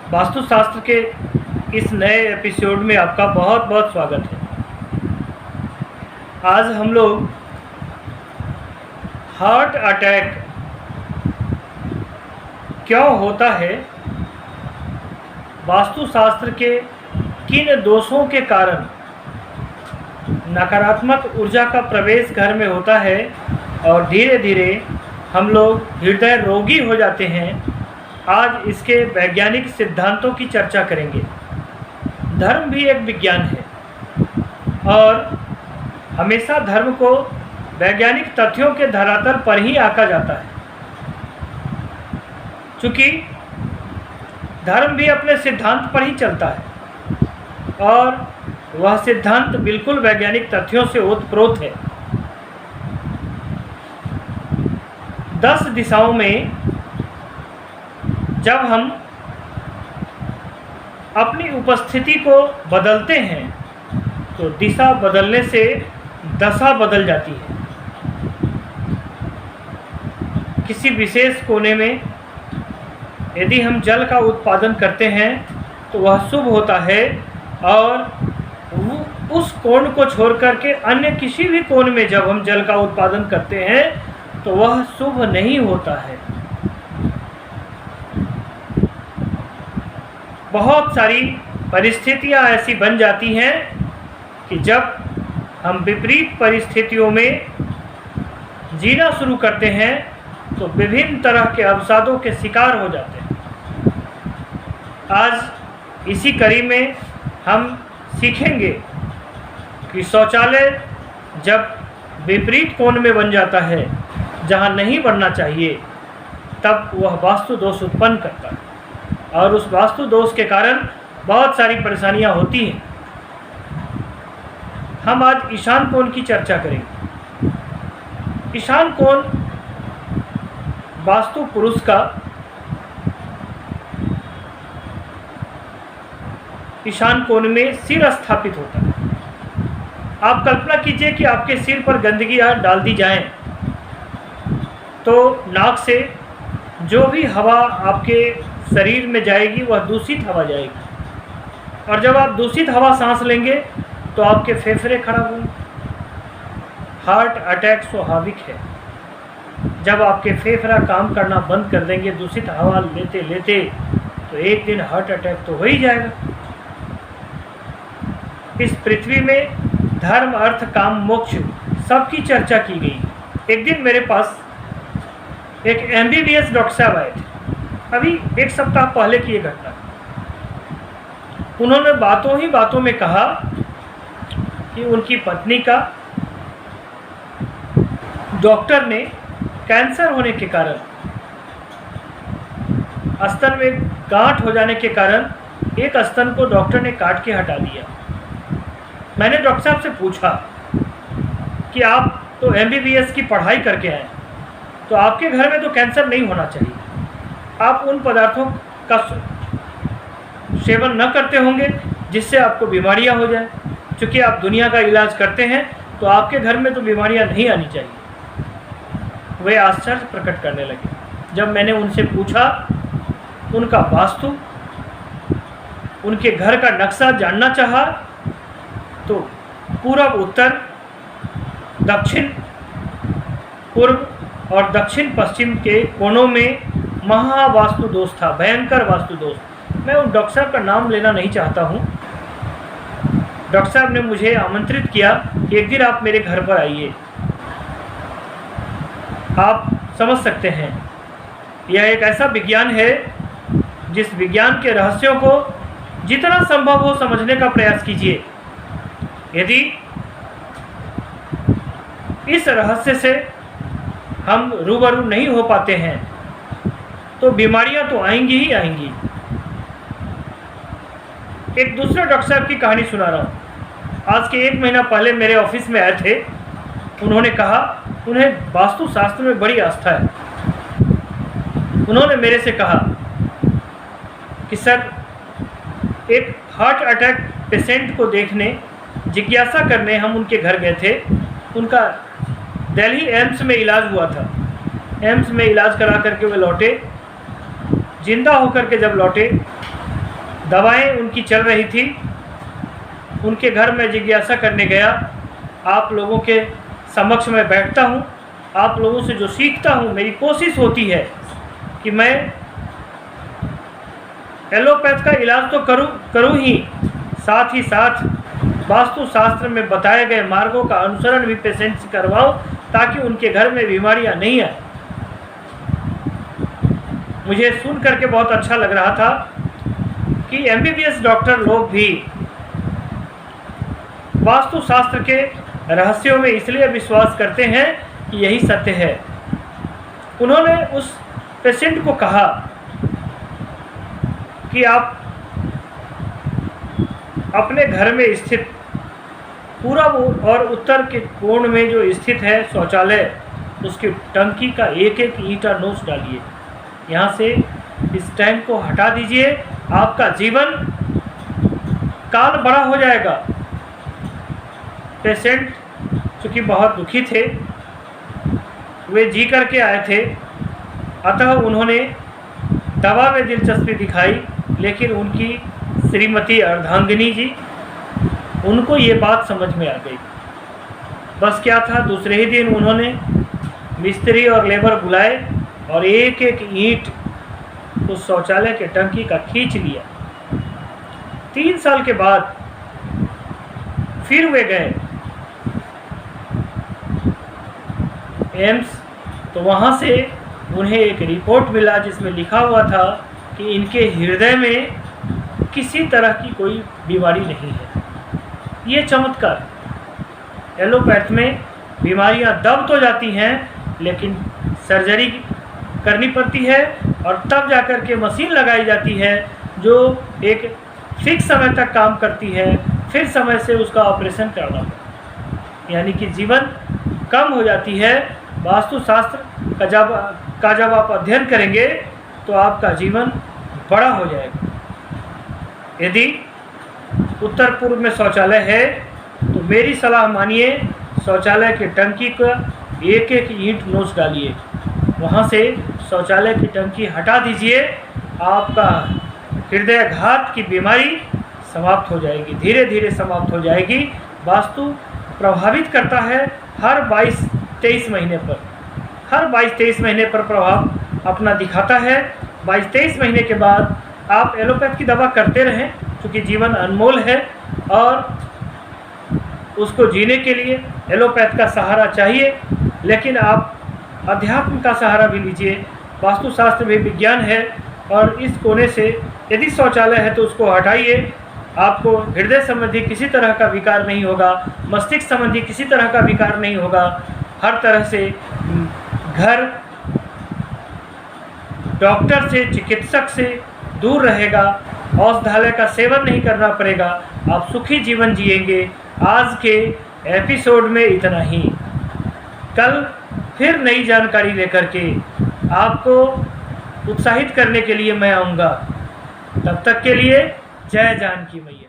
वास्तुशास्त्र के इस नए एपिसोड में आपका बहुत बहुत स्वागत है। आज हम लोग हार्ट अटैक क्यों होता है, वास्तुशास्त्र के किन दोषों के कारण नकारात्मक ऊर्जा का प्रवेश घर में होता है और धीरे धीरे हम लोग हृदय रोगी हो जाते हैं, आज इसके वैज्ञानिक सिद्धांतों की चर्चा करेंगे। धर्म भी एक विज्ञान है और हमेशा धर्म को वैज्ञानिक तथ्यों के धरातल पर ही आंका जाता है, क्योंकि धर्म भी अपने सिद्धांत पर ही चलता है और वह सिद्धांत बिल्कुल वैज्ञानिक तथ्यों से ओतप्रोत है। 10 दिशाओं में जब हम अपनी उपस्थिति को बदलते हैं तो दिशा बदलने से दशा बदल जाती है। किसी विशेष कोने में यदि हम जल का उत्पादन करते हैं तो वह शुभ होता है और उस कोण को छोड़ करके अन्य किसी भी कोण में जब हम जल का उत्पादन करते हैं तो वह शुभ नहीं होता है। बहुत सारी परिस्थितियां ऐसी बन जाती हैं कि जब हम विपरीत परिस्थितियों में जीना शुरू करते हैं तो विभिन्न तरह के अवसादों के शिकार हो जाते हैं। आज इसी कड़ी में हम सीखेंगे कि शौचालय जब विपरीत कोण में बन जाता है, जहां नहीं बनना चाहिए, तब वह वास्तु दोष उत्पन्न करता है और उस वास्तु दोष के कारण बहुत सारी परेशानियां होती हैं। हम आज ईशान कोण की चर्चा करेंगे। ईशान कोण वास्तु पुरुष का ईशान कोण में सिर स्थापित होता है। आप कल्पना कीजिए कि आपके सिर पर गंदगी डाल दी जाए तो नाक से जो भी हवा आपके शरीर में जाएगी वह दूषित हवा जाएगी और जब आप दूषित हवा सांस लेंगे तो आपके फेफड़े खराब होंगे। हार्ट अटैक स्वाभाविक है। जब आपके फेफड़ा काम करना बंद कर देंगे दूषित हवा लेते लेते तो एक दिन हार्ट अटैक तो हो ही जाएगा। इस पृथ्वी में धर्म, अर्थ, काम, मोक्ष सबकी चर्चा की गई। एक दिन मेरे पास एक MBBS डॉक्टर साहब आए थे, अभी 1 सप्ताह पहले की ये घटना। उन्होंने बातों ही बातों में कहा कि उनकी पत्नी का डॉक्टर ने कैंसर होने के कारण, स्तन में गांठ हो जाने के कारण एक स्तन को डॉक्टर ने काट के हटा दिया। मैंने डॉक्टर साहब से पूछा कि आप तो MBBS की पढ़ाई करके आए, तो आपके घर में तो कैंसर नहीं होना चाहिए, आप उन पदार्थों का सेवन न करते होंगे जिससे आपको बीमारियां हो जाए। क्योंकि आप दुनिया का इलाज करते हैं तो आपके घर में तो बीमारियां नहीं आनी चाहिए। वे आश्चर्य प्रकट करने लगे। जब मैंने उनसे पूछा उनका वास्तु, उनके घर का नक्शा जानना चाहा, तो पूरब, उत्तर, दक्षिण, पूर्व और दक्षिण पश्चिम के कोनों में महावास्तु दोष था, भयंकर वास्तु दोष। मैं उन डॉक्टर साहब का नाम लेना नहीं चाहता हूँ। डॉक्टर साहब ने मुझे आमंत्रित किया कि एक दिन आप मेरे घर पर आइए। आप समझ सकते हैं यह एक ऐसा विज्ञान है जिस विज्ञान के रहस्यों को जितना संभव हो समझने का प्रयास कीजिए। यदि इस रहस्य से हम रूबरू नहीं हो पाते हैं तो बीमारियां तो आएंगी ही आएंगी। एक दूसरे डॉक्टर साहब की कहानी सुना रहा हूँ। आज के 1 महीना पहले मेरे ऑफिस में आए थे। उन्होंने कहा उन्हें वास्तुशास्त्र में बड़ी आस्था है। उन्होंने मेरे से कहा कि सर, एक हार्ट अटैक पेशेंट को देखने, जिज्ञासा करने हम उनके घर गए थे। उनका दिल्ली एम्स में इलाज हुआ था। एम्स में इलाज करा करके वे लौटे। जिंदा होकर के जब लौटे दवाएं उनकी चल रही थी। उनके घर में जिज्ञासा करने गया। आप लोगों के समक्ष में बैठता हूँ, आप लोगों से जो सीखता हूँ, मेरी कोशिश होती है कि मैं एलोपैथ का इलाज तो करूँ ही, साथ ही साथ वास्तुशास्त्र में बताए गए मार्गों का अनुसरण भी पेशेंट से करवाओ ताकि उनके घर में बीमारियां नहीं आए। मुझे सुन करके बहुत अच्छा लग रहा था कि एमबीबीएस डॉक्टर लोग भी वास्तुशास्त्र के रहस्यों में इसलिए विश्वास करते हैं कि यही सत्य है। उन्होंने उस पेशेंट को कहा कि आप अपने घर में स्थित पूर्व और उत्तर के कोण में जो स्थित है शौचालय, उसकी टंकी का एक एक ईंटा नोच डालिए, यहाँ से इस टैंक को हटा दीजिए, आपका जीवन काल बड़ा हो जाएगा। पेशेंट चूँकि बहुत दुखी थे, वे जी करके आए थे, अतः उन्होंने दवा में दिलचस्पी दिखाई, लेकिन उनकी श्रीमती अर्धांगिनी जी, उनको ये बात समझ में आ गई। बस क्या था, दूसरे ही दिन उन्होंने मिस्त्री और लेबर बुलाए और एक एक ईंट उस शौचालय के टंकी का खींच लिया। 3 साल के बाद फिर वे गए एम्स, तो वहाँ से उन्हें एक रिपोर्ट मिला जिसमें लिखा हुआ था कि इनके हृदय में किसी तरह की कोई बीमारी नहीं है। ये चमत्कार, एलोपैथ में बीमारियां दब तो जाती हैं, लेकिन सर्जरी करनी पड़ती है और तब जाकर के मशीन लगाई जाती है जो एक फिक्स समय तक काम करती है, फिर समय से उसका ऑपरेशन करना पड़ता है, यानी कि जीवन कम हो जाती है। वास्तुशास्त्र का जब आप अध्ययन करेंगे तो आपका जीवन बड़ा हो जाएगा। यदि उत्तर पूर्व में शौचालय है तो मेरी सलाह मानिए, शौचालय की टंकी का एक एक ईंट नोच डालिए, वहाँ से शौचालय की टंकी हटा दीजिए, आपका हृदयाघात की बीमारी समाप्त हो जाएगी, धीरे धीरे समाप्त हो जाएगी। वास्तु प्रभावित करता है हर 22-23 महीने पर, हर 22-23 महीने पर प्रभाव अपना दिखाता है। 22-23 महीने के बाद आप एलोपैथ की दवा करते रहें, क्योंकि जीवन अनमोल है और उसको जीने के लिए एलोपैथ का सहारा चाहिए, लेकिन आप अध्यात्म का सहारा भी लीजिए। वास्तुशास्त्र भी विज्ञान है और इस कोने से यदि शौचालय है तो उसको हटाइए, आपको हृदय संबंधी किसी तरह का विकार नहीं होगा, मस्तिष्क संबंधी किसी तरह का विकार नहीं होगा। हर तरह से घर डॉक्टर से, चिकित्सक से दूर रहेगा, औषधालय का सेवन नहीं करना पड़ेगा, आप सुखी जीवन जिएंगे। आज के एपिसोड में इतना ही। कल फिर नई जानकारी लेकर के आपको उत्साहित करने के लिए मैं आऊँगा। तब तक के लिए जय जानकी मैया।